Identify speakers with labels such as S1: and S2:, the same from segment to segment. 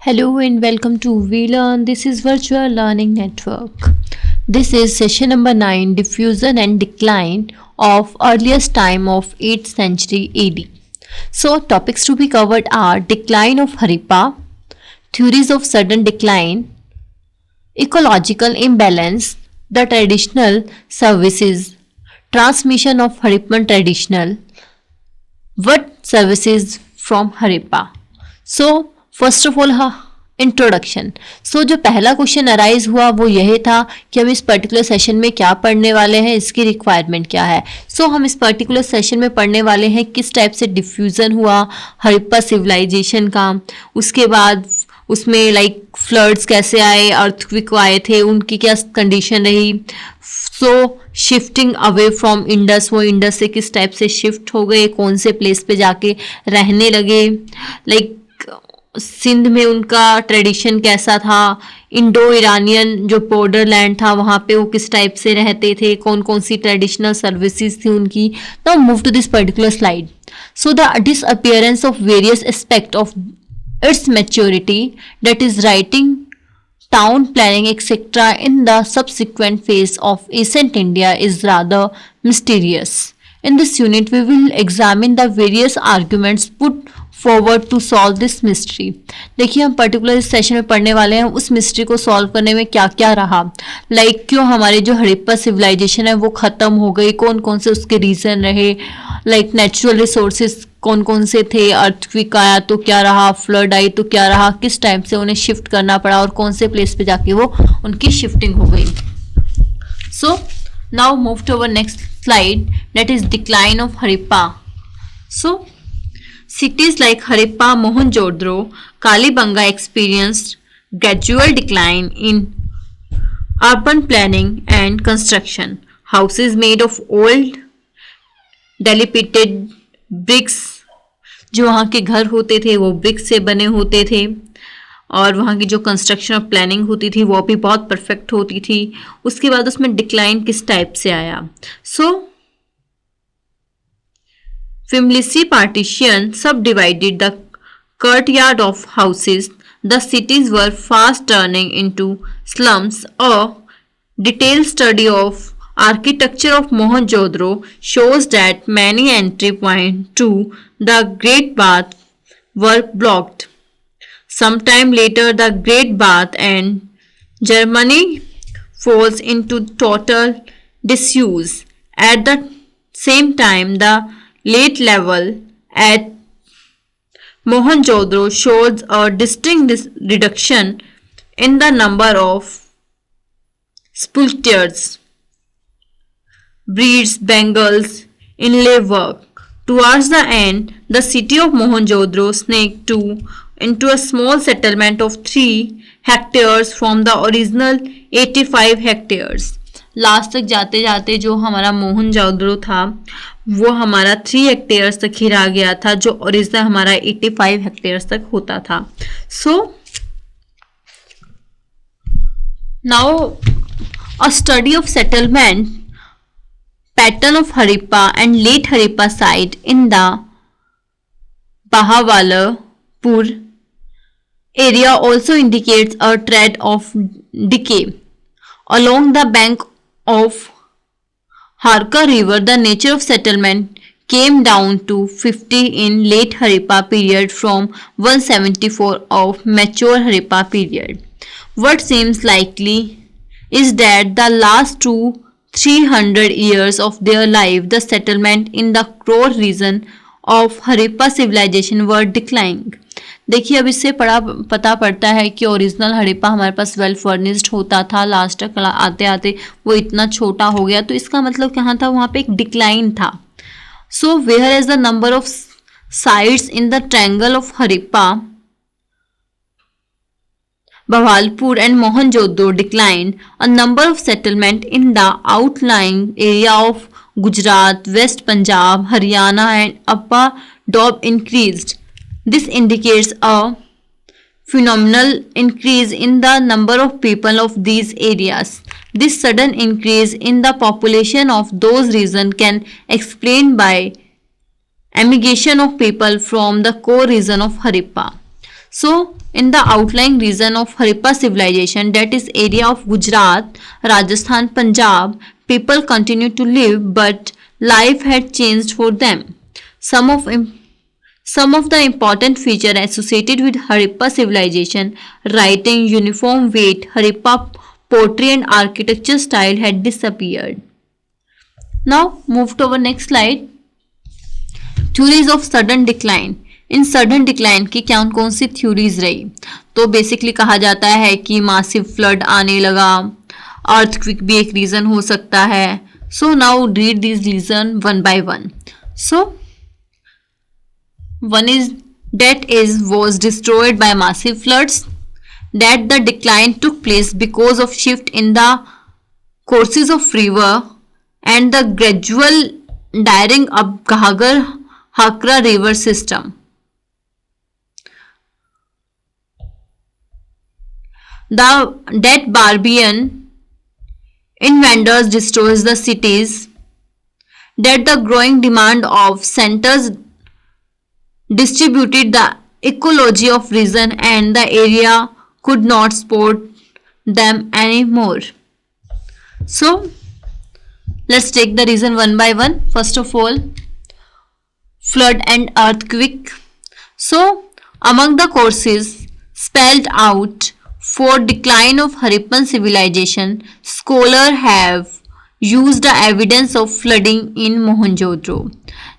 S1: Hello and welcome to VLearn. This is Virtual Learning Network. This is session number 9, Diffusion and Decline of Earliest Time of 8th Century AD. So topics to be covered are Decline of Harappa, Theories of Sudden Decline, Ecological Imbalance, the Traditional Services, Transmission of Harappan Traditional, What Services from Harappa. So first of all introduction. So जो पहला question arise हुआ वो यही था कि हम इस particular session में क्या पढ़ने वाले हैं, इसकी रिक्वायरमेंट क्या है। सो हम इस पर्टिकुलर सेशन में पढ़ने वाले हैं किस टाइप से डिफ्यूज़न हुआ हड़प्पा सिविलाइजेशन का, उसके बाद उसमें लाइक फ्लड्स कैसे आए, अर्थक्वेक आए थे, उनकी क्या कंडीशन रही। सो शिफ्टिंग अवे फ्रॉम इंडस, वो इंडस से किस टाइप से शिफ्ट हो गए, कौन से प्लेस पे जाके रहने लगे, लाइक सिंध में उनका ट्रेडिशन कैसा था, इंडो ईरानियन जो बॉर्डर लैंड था वहाँ पे वो किस टाइप से रहते थे, कौन कौन सी ट्रेडिशनल सर्विसेज थी उनकी। Now move to this particular slide. So the disappearance of various aspect of its maturity, that is writing, town planning, etc. in the subsequent phase of ancient India is rather mysterious. In this unit, we will examine the various arguments put forward to solve this mystery. देखिए हम particular इस session में पढ़ने वाले हैं उस mystery को solve करने में क्या क्या रहा, लाइक क्यों हमारे जो हड़प्पा सिविलाइजेशन है वो ख़त्म हो गई, कौन कौन से उसके रीज़न रहे, लाइक नेचुरल रिसोर्सेज कौन कौन से थे, अर्थक्वेक आया तो क्या रहा, फ्लड आई तो क्या रहा, किस टाइम से उन्हें शिफ्ट करना पड़ा और कौन से प्लेस पे जाके वो उनकी शिफ्टिंग हो गई। So now move to our next slide, that is decline of Harappa. So cities like Harappa, Mohenjo-daro, Kalibanga experienced gradual decline in urban planning and construction. Houses made of old dilapidated bricks, जो वहाँ के घर होते थे वो BRICS से बने होते थे और वहाँ की जो कंस्ट्रक्शन और प्लानिंग होती थी वो भी बहुत परफेक्ट होती थी। उसके बाद उसमें डिक्लाइन किस टाइप से आया। सो फिमलिसी पार्टीशन सब divided the courtyard of houses. The cities were fast turning into slums. A detailed study of architecture of Mohenjo-daro shows that many entry points to the Great Bath were blocked. Sometime later, the Great Bath and Germany falls into total disuse. At the same time, the late level at Mohenjo-daro shows a distinct reduction in the number of sculptures, beads, bangles, inlay work. Towards the end, the city of Mohenjo-daro snaked into a small settlement of 3 hectares from the original 85 hectares. Last तक जाते जाते जो हमारा मोहनजोदड़ो था वो हमारा 3 hectares तक ही रह गया था, जो ओरिजिनल हमारा 85 हेक्टेयर्स तक होता था। So now a study of settlement pattern of Harappa and let Harappa site in the Bahawalpur area also indicates a trend of decay. Along the bank of Harka River, the nature of settlement came down to 50 in late Harappa period from 174 of mature Harappa period. What seems likely is that the last 200-300 years of their life, the settlement in the Kor region of Harappa civilization were declining. देखिए अब इससे पता पड़ता है कि original Harappa हमारे पास well furnished होता था, लास्ट तक आते आते वो इतना छोटा हो गया, तो इसका मतलब कहाँ था, वहाँ पे एक डिक्लाइन था। So where is the number of sites in the triangle of Harappa, Bahawalpur and Mohenjo-daro declined, a number of settlements in the outlying area of Gujarat, West Punjab, Haryana and Upper Doab increased. This indicates a phenomenal increase in the number of people of these areas. This sudden increase in the population of those regions can explain by emigration of people from the core region of Harappa. So, in the outlying region of Harappa civilization, that is area of Gujarat, Rajasthan, Punjab, people continued to live, but life had changed for them. Some of some of the important features associated with Harappa civilization, writing, uniform weight, Harappa pottery and architecture style had disappeared. Now move to our next slide. Theories of sudden decline. In sudden decline की कौन सी theories रही? तो basically कहा जाता है कि massive flood आने लगा, अर्थक्वेक भी एक रीजन हो सकता है. So now read this reason one by one. So one is that is was destroyed by massive floods, that the decline took place because of shift in the courses of river and the gradual drying up Ghaggar Hakra river system. That barbarian invaders destroys the cities, that the growing demand of centers distributed the ecology of region and the area could not support them anymore. So let's take the reason one by one. First of all, flood and earthquake. So among the causes spelled out for decline of Harappan civilization, scholars have used the evidence of flooding in Mohenjo-daro.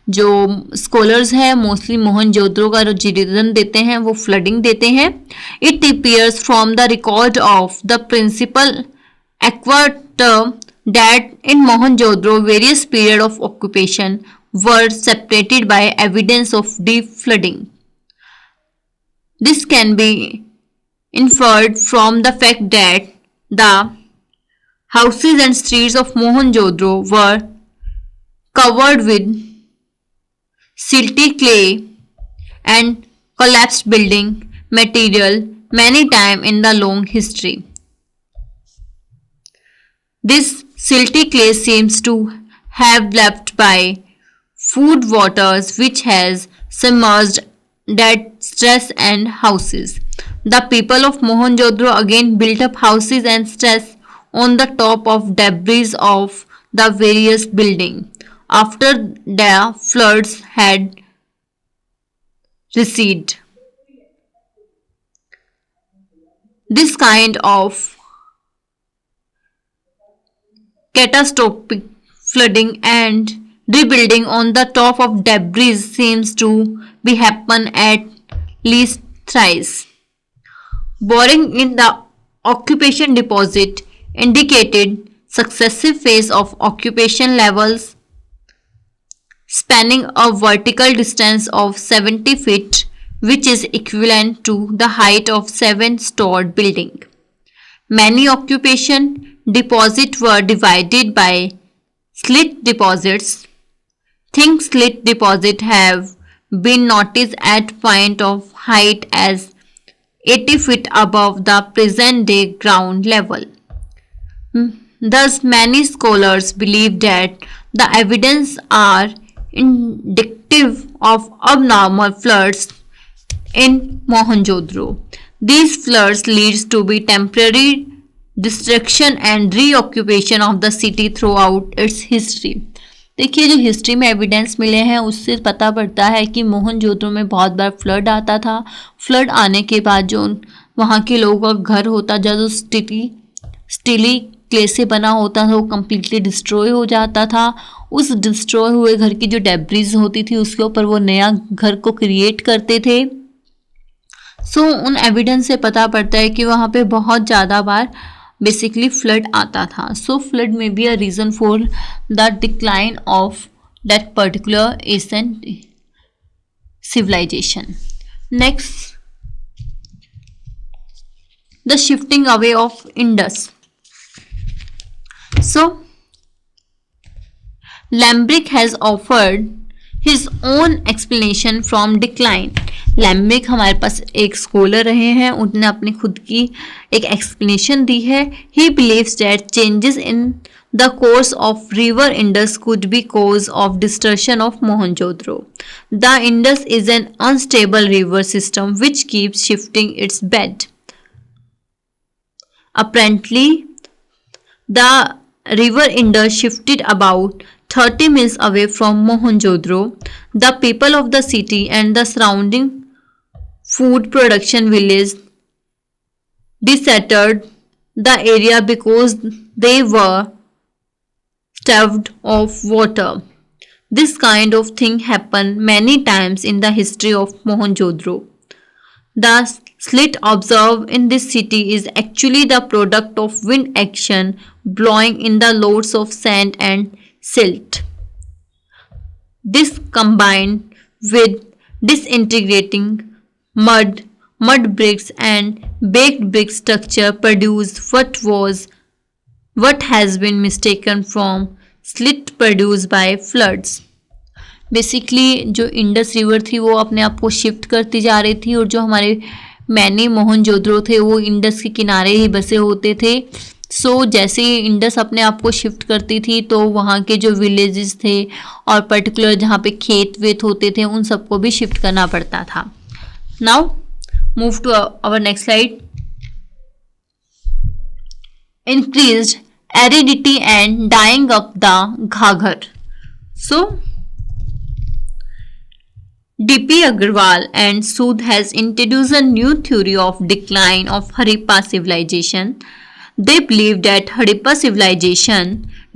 S1: जो scholars हैं mostly Mohenjodaro का जो reason देते हैं वो flooding देते हैं. It appears from the record of the principal excavator that in Mohenjo-daro various period of occupation were separated by evidence of deep flooding. This can be inferred from the fact that the houses and streets of Mohenjo-daro were covered with silty clay and collapsed building material many times in the long history. This silty clay seems to have left by food waters which has submerged that stress and houses. The people of Mohenjo-daro again built up houses and stress on the top of debris of the various buildings after the floods had receded. This kind of catastrophic flooding and rebuilding on the top of debris seems to be happen at least thrice. Boring in the occupation deposit indicated successive phase of occupation levels spanning a vertical distance of 70 feet, which is equivalent to the height of 7-story building. Many occupation deposits were divided by slit deposits. Think slit deposits have been noticed at point of height as 80 feet above the present day ground level. Thus, many scholars believe that the evidence are indicative of abnormal floods in Mohenjo-daro. These floods leads to be temporary destruction and reoccupation of the city throughout its history. देखिए जो history में evidence मिले हैं उससे पता पड़ता है कि मोहनजोदड़ो में बहुत बार फ्लड आता था. फ्लड आने के बाद जो वहाँ के लोगों का घर होता जो स्टीली क्ले से बना होता था वो कम्प्लीटली डिस्ट्रॉय हो जाता था. उस डिस्ट्रॉय हुए घर की जो डेब्रिज होती थी उसके ऊपर वो नया घर को क्रिएट करते थे. सो उन एविडेंस से पता पड़ता है कि वहाँ पे बहुत ज़्यादा बार बेसिकली फ्लड आता था. सो फ्लड में be a reason for the decline of that particular Asian civilization. Next, the shifting away of Indus. So, Lambrick has offered his own explanation from decline. लैम्बिक हमारे पास एक स्कॉलर रहे हैं, उन्होंने अपनी खुद की एक एक्सप्लेनेशन दी है. He believes that changes in the course of river Indus could be cause of destruction of Mohenjo-daro. The Indus is an unstable river system which keeps shifting its bed. Apparently, the river Indus shifted about 30 miles away from Mohenjo-daro. The people of the city and the surrounding food production village deserted the area because they were starved of water. This kind of thing happened many times in the history of Mohenjo-daro. The slit observed in this city is actually the product of wind action blowing in the loads of sand and silt. This combined with disintegrating mud bricks and baked brick structure produced what has been mistaken from slit produced by floods. Basically जो Indus river थी वो अपने आप को shift करती जा रही थी और जो हमारे मैनी मोहनजोदड़ो थे वो इंडस के किनारे ही बसे होते थे. सो जैसे ही इंडस अपने आप को शिफ्ट करती थी तो वहाँ के जो विलेजेस थे और पर्टिकुलर जहाँ पे खेत वेत होते थे उन सबको भी शिफ्ट करना पड़ता था. Now move to our next slide. Increased aridity and dyeing up the Ghaggar. So, D.P. Agarwal and Sood has introduced a new theory of decline of Harappa civilization. They believe that Harappa civilization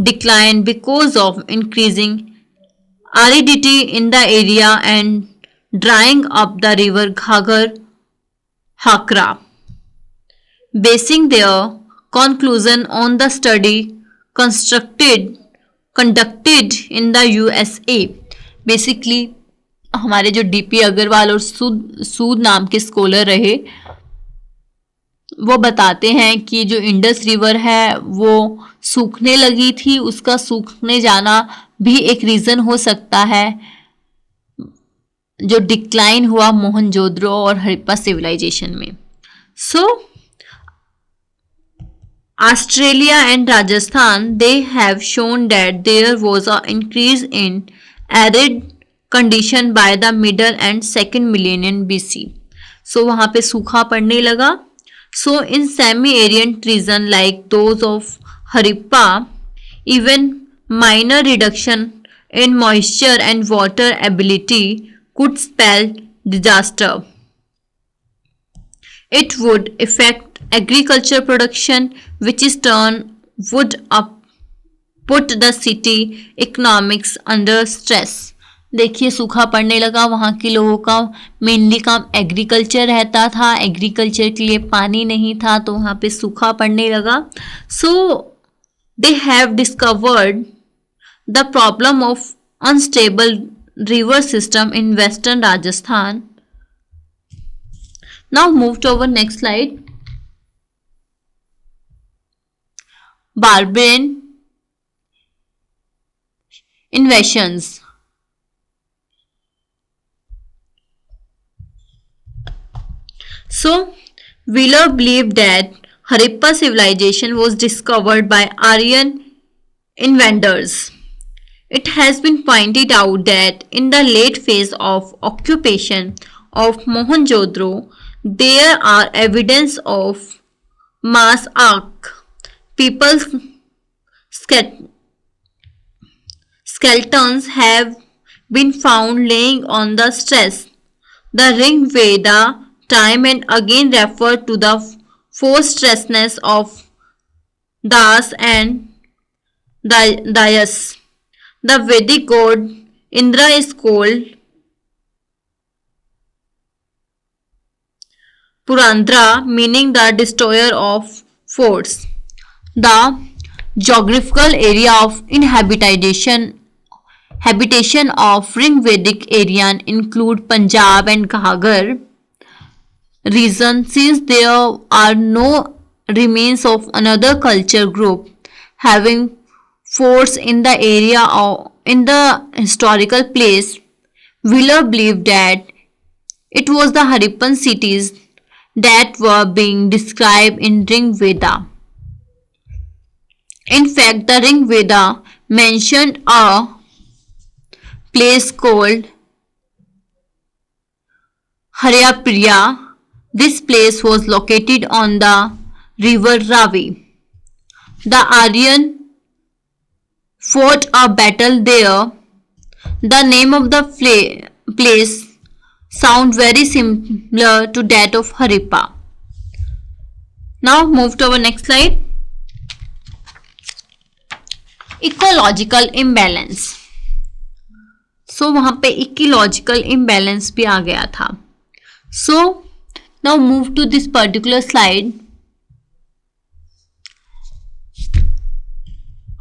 S1: declined because of increasing aridity in the area and drying up the river Ghaggar Hakra. Basing their conclusion on the study conducted in the USA. Basically हमारे जो DP Agarwal और सूद नाम के scholar रहे वो बताते हैं कि जो इंडस रिवर है वो सूखने लगी थी. उसका सूखने जाना भी एक रीज़न हो सकता है जो डिक्लाइन हुआ मोहनजोदड़ो और हड़प्पा सिविलाइजेशन में. सो Australia and Rajasthan, they have shown that there was an increase in arid condition by the middle and second millennium BC. So वहाँ पे सूखा पड़ने लगा. So in semi-arid region like those of Harappa, even minor reduction in moisture and water ability could spell disaster. It would affect agriculture production, which is turn would put the city economics under stress. देखिए सूखा पड़ने लगा. वहाँ के लोगों का mainly काम agriculture रहता था. एग्रीकल्चर के लिए पानी नहीं था तो वहाँ पे सूखा पड़ने लगा. So they have discovered the problem of unstable river system in western Rajasthan. Now move to our next slide. Barbarian invasions. So, Wheeler believed that Harappa civilization was discovered by Aryan invaders. It has been pointed out that in the late phase of occupation of Mohenjo-daro, there are evidence of mass arc. People's skeletons have been found laying on the stress. The Ring Veda time and again refer to the forced stressness of Das and Dayas. The Vedic god Indra is called Purandra, meaning the destroyer of forts. The geographical area of habitation of Ring Vedic Aryan include Punjab and Ghaggar region, since there are no remains of another culture group having forts in the area or in the historical place. Wheeler believed that It was the Harappan cities that were being described in Rig Veda. In fact, the Rig Veda mentioned a place called Harappriya. This place was located on the river Ravi. The Aryan fought a battle there. The name of the place sounds very similar to that of Harappa. Now move to our next slide. Ecological imbalance. So वहाँ पे ecological imbalance भी आ गया था. So now move to this particular slide.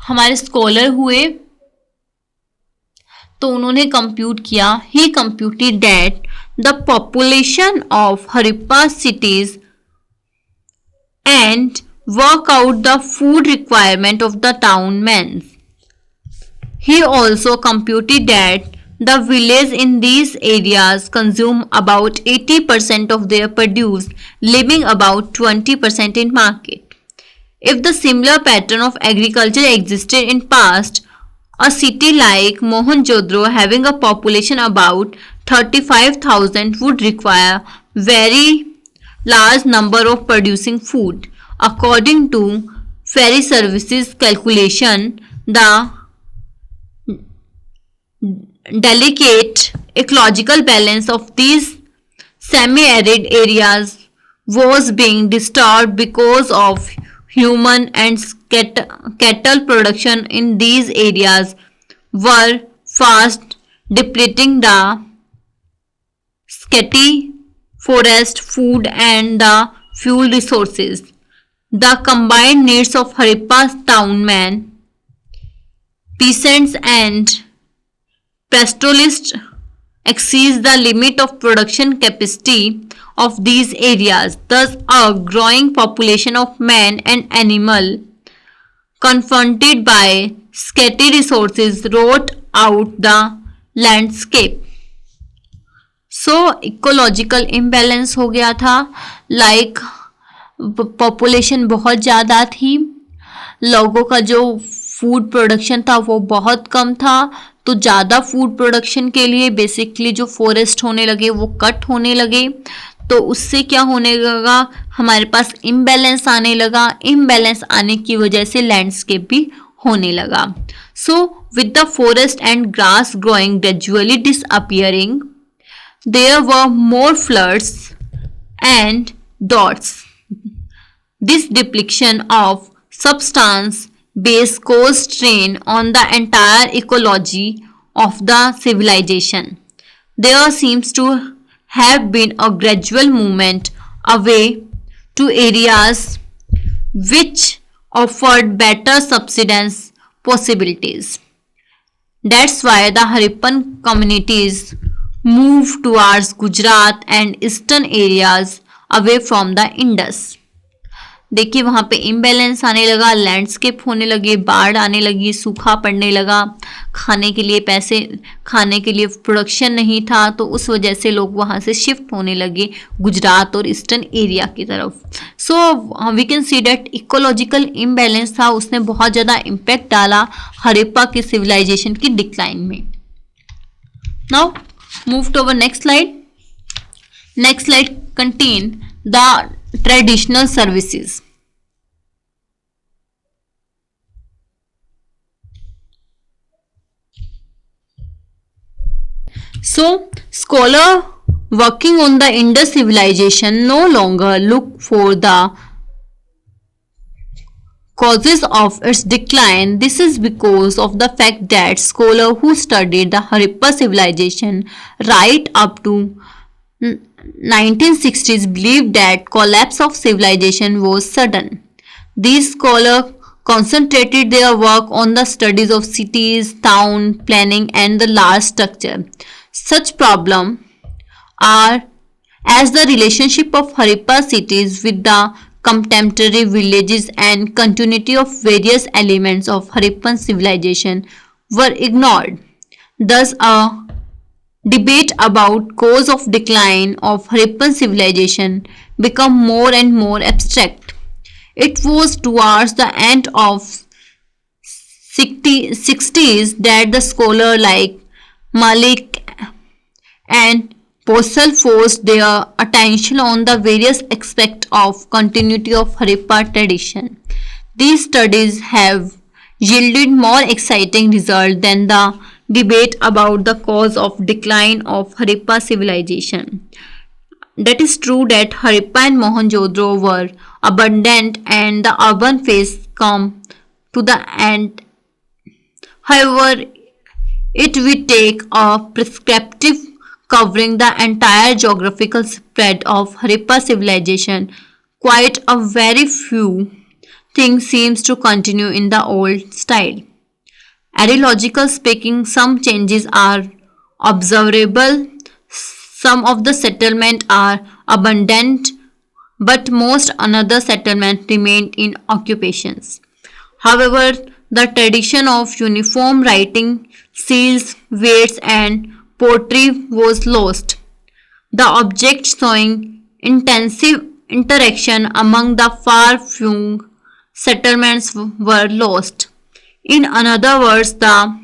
S1: हमारे scholar हुए तो उन्होंने compute किया. He computed that the population of Harappa cities and work out the food requirement of the town men. He also computed that the village in these areas consume about 80% of their produce, leaving about 20% in market. If the similar pattern of agriculture existed in past, a city like Mohenjo-daro having a population about 35,000 would require very large number of producing food. According to Ferry Services calculation, the delicate ecological balance of these semi-arid areas was being disturbed because of human and cattle production in these areas were fast depleting the scarcity forest, food and the fuel resources. The combined needs of Harappa's townmen, peasants and pastoralists exceeds the limit of production capacity of these areas. Thus, a growing population of man and animal, confronted by scarce resources, wrote out the landscape. So, ecological imbalance हो गया था. Like population बहुत ज़्यादा थी, लोगों का जो food production था वो बहुत कम था. तो ज़्यादा फूड प्रोडक्शन के लिए बेसिकली जो फॉरेस्ट होने लगे वो कट होने लगे. तो उससे क्या होने लगा, हमारे पास इम्बैलेंस आने लगा. इम्बैलेंस आने की वजह से लैंडस्केप भी होने लगा. So with the forest and grass growing gradually disappearing, there were more floods and droughts. This depletion of substance base caused strain on the entire ecology of the civilization. There seems to have been a gradual movement away to areas which offered better subsistence possibilities. That's why the Harappan communities moved towards Gujarat and eastern areas away from the Indus. देखिए वहाँ पे imbalance आने लगा, landscape होने लगे, बाढ़ आने लगी, सूखा पड़ने लगा, खाने के लिए पैसे, खाने के लिए प्रोडक्शन नहीं था. तो उस वजह से लोग वहाँ से शिफ्ट होने लगे गुजरात और ईस्टर्न एरिया की तरफ. So we can see that ecological imbalance था, उसने बहुत ज़्यादा इम्पैक्ट डाला हड़प्पा की सिविलाइजेशन की डिक्लाइन में. Now move to our next slide. Next slide contain the traditional services. So, scholar working on the Indus civilization no longer look for the causes of its decline. This is because of the fact that scholars who studied the Harappa civilization right up to 1960s believed that collapse of civilization was sudden. These scholars concentrated their work on the studies of cities, town planning and the large structure. Such problems are as the relationship of Harappa cities with the contemporary villages and continuity of various elements of Harappan civilization were ignored. Thus, a Debate about cause of decline of Harappan civilization become more and more abstract. It was towards the end of 60s that the scholar like Malik and Posel forced their attention on the various aspects of continuity of Harappa tradition. These studies have yielded more exciting results than the debate about the cause of decline of Harappa civilization. That is true that Harappa and Mohenjo-daro were abundant and the urban phase come to the end. However, it will take a prescriptive covering the entire geographical spread of Harappa civilization. Quite a very few things seems to continue in the old style. Archaeological speaking, some changes are observable. Some of the settlement are abundant, but most another settlement remained in occupations. However, the tradition of uniform writing, seals, weights, and pottery was lost. The objects showing intensive interaction among the far-flung settlements were lost. In other words, the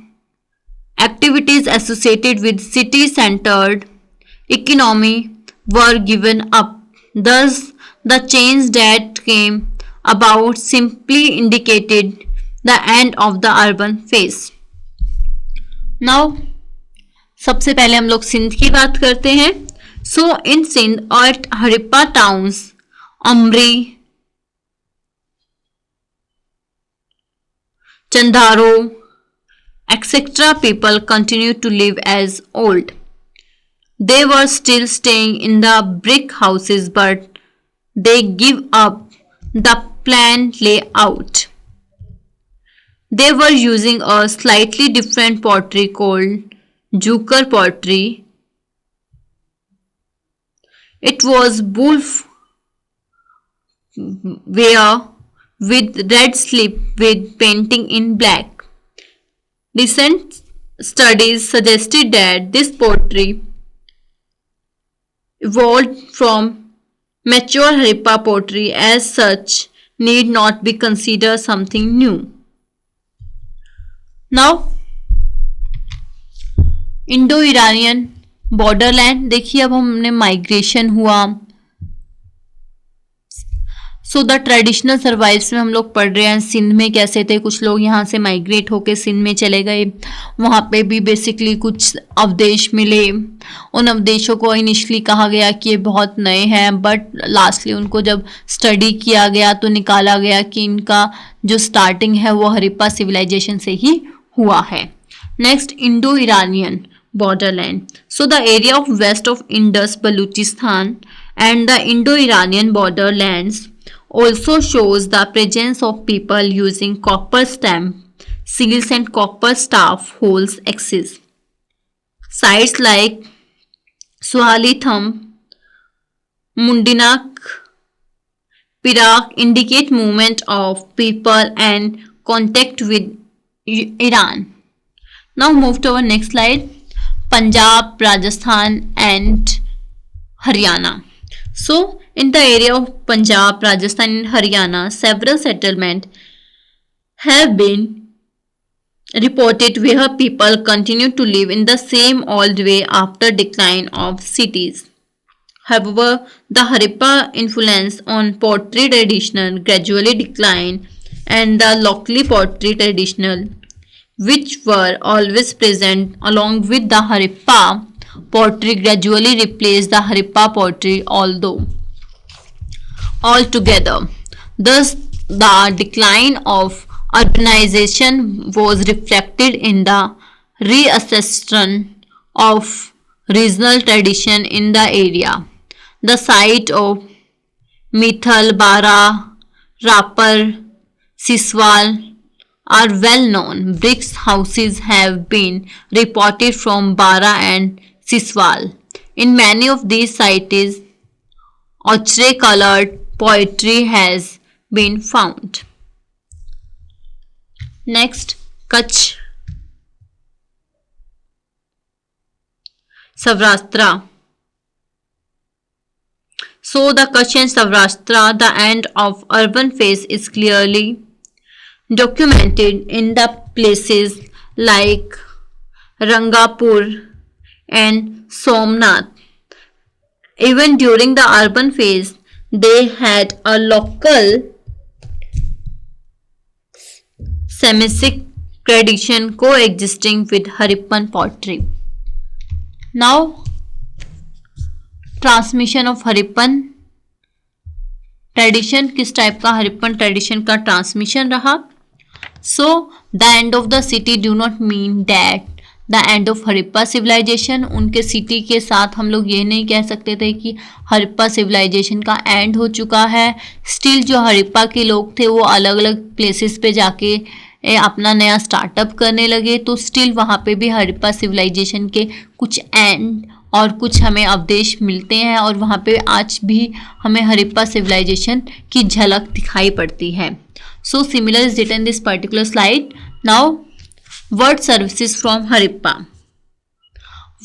S1: activities associated with city-centered economy were given up. Thus, the change that came about simply indicated the end of the urban phase. Now, सबसे पहले हम लोग सिंध की बात करते हैं. So, in Sindh at Harappa towns, Amri, Chandaro, etc. people continued to live as old. They were still staying in the brick houses, but they give up the plan layout. They were using a slightly different pottery called Jukar pottery. It was wolf ware with red slip with painting in black. Recent studies suggested that this pottery evolved from mature Harappa pottery, as such need not be considered something new. Now, Indo Iranian Borderland देखिए, अब हमने migration हुआ. So the traditional survives में हम लोग पढ़ रहे हैं सिंध में कैसे थे. कुछ लोग यहाँ से माइग्रेट होके सिंध में चले गए. वहाँ पे भी बेसिकली कुछ अवदेश मिले. उन अवदेशों को इनिशियली कहा गया कि ये बहुत नए हैं, बट लास्टली उनको जब स्टडी किया गया तो निकाला गया कि इनका जो स्टार्टिंग है वो हरिप्पा सिविलाइजेशन से ही हुआ है. Next, Indo Iranian borderland. So the area of west of Indus, Baluchistan and the Indo-Iranian borderlands also shows the presence of people using copper stamp seals and copper staff holes axes. Sites like Suhalitham, Mundinak, Perak indicate movement of people and contact with Iran. Now move to our next slide. Punjab, Rajasthan and Haryana. So in the area of Punjab, Rajasthan and Haryana, several settlements have been reported where people continue to live in the same old way after decline of cities. However, the Harappa influence on pottery tradition gradually declined, and the locally pottery traditional, which were always present along with the Harappa pottery, gradually replaced the Harappa pottery altogether. Thus, the decline of urbanization was reflected in the reassessment of regional tradition in the area. The site of Mithal, Bara, Rapar, Siswal are well known. Brick houses have been reported from Bara and Siswal. In many of these sites, ochre colored pottery has been found. Next, Kutch. Savrastra. So the Kutch and Savrastra, the end of urban phase, is clearly documented in the places like Rangapur and Somnath. Even during the urban phase, they had a local Semitic tradition coexisting with Harippan pottery. Now, transmission of Harappan tradition, किस type का Harappan tradition का transmission रहा. So the end of the city do not mean that the end of Harappa civilization. उनके city के साथ हम लोग ये नहीं कह सकते थे कि हरिप्पा सिविलाइजेशन का एंड हो चुका है. स्टिल जो हरिप्पा के लोग थे वो अलग अलग प्लेसेस पे जाके अपना नया स्टार्टअप करने लगे. तो स्टिल वहाँ पे भी हरिप्पा सिविलाइजेशन के कुछ एंड और कुछ हमें अवशेष मिलते हैं और वहाँ पे आज भी हमें हरिप्पा सिविलाइजेशन की झलक दिखाई पड़ती है. So similar is written this particular slide. Now word services from Harappa.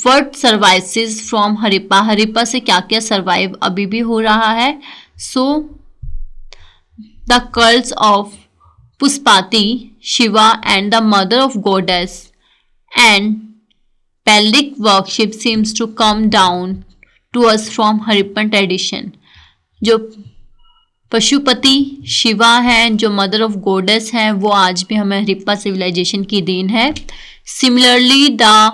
S1: Word services from Harappa. Harappa से क्या क्या सर्वाइव अभी भी हो रहा है. So the cults of Pashupati, Shiva and the mother of goddess and Pellic worship seems to come down to us from Harippan tradition. जो पशुपति शिवा हैं, जो मदर ऑफ गॉडेस हैं, वो आज भी हमें हरिप्पा सिविलाइजेशन की देन है. Similarly the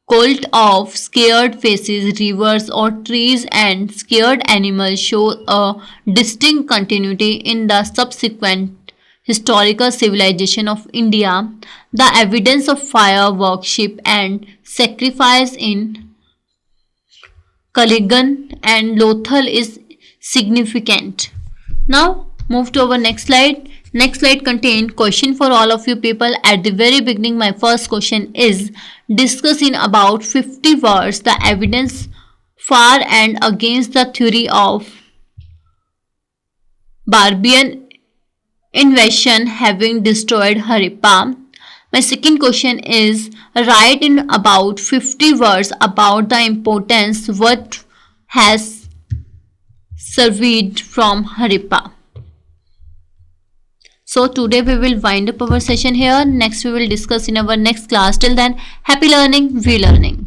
S1: cult of scared faces, rivers or trees and scared animals show a distinct continuity in the subsequent historical civilization of India. The evidence of fire worship and sacrifice in Kaligan and Lothal is significant. Now move to our next slide. Next slide contains question for all of you people. At the very beginning, my first question is discuss in about 50 words the evidence for and against the theory of Barbarian invasion having destroyed Harippa. My second question is write in about 50 words about the importance what has survived from Harippa. So today we will wind up our session here. Next we will discuss in our next class. Till then, happy learning, we learning.